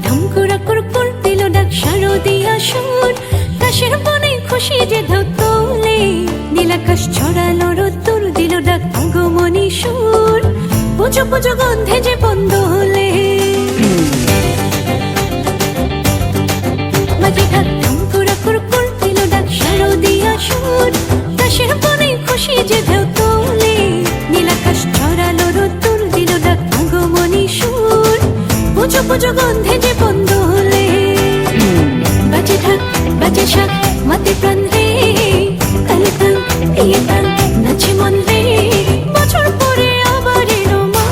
ধামকুরা কুরকুর দিল ডাক শারদিয়া সুর কাশের বনে খুশি যে ঢাক তোলে নীলাকাশ ছড়ালো রোদ্দুর দিল ডাক আগমনী সুর পুজো পুজো গন্ধে যে বন্ধ হলে বাজে ঢাক ধামকুরা কুরকুর দিল ডাক শারদিয়া সুর কাশের বনে খুশি যে ঢাক তোলে নীলাকাশ ছড়ালো রোদ্দুর দিল ডাক আগমনী সুর পুজো পুজো গন্ধে যে বন্ধ হলে বাজে ঢাক বাজে শাক মাতে প্রাণ রে তালে তাল দিয়ে তাল নাচে মন রে বছর পরে আবার এলো মা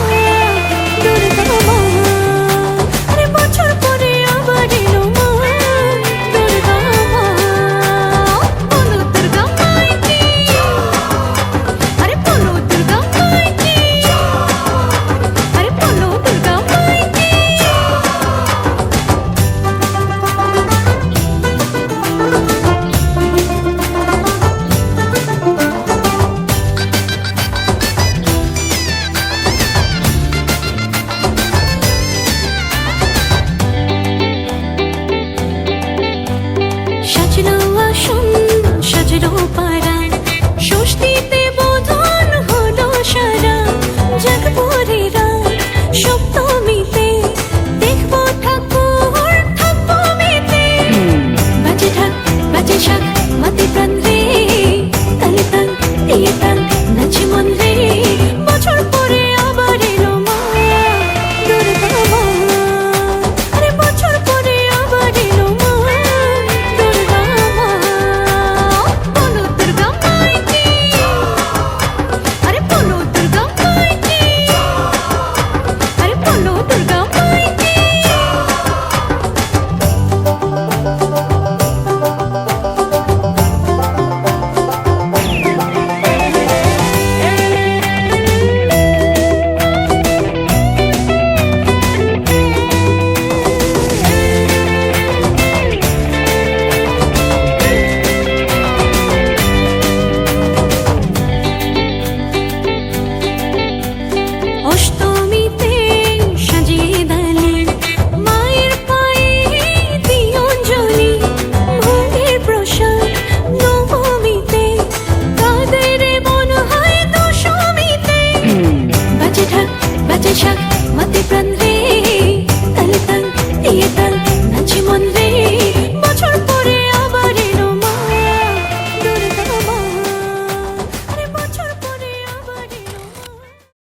দুর্গা মা আরে বছর পরে আবার এলো মা দুর্গা মা বলো দুর্গা মাই কি আরে বলো দুর্গা মাই কি আরে বলো দুর্গা মাই কি সাজলো আসন সাজলো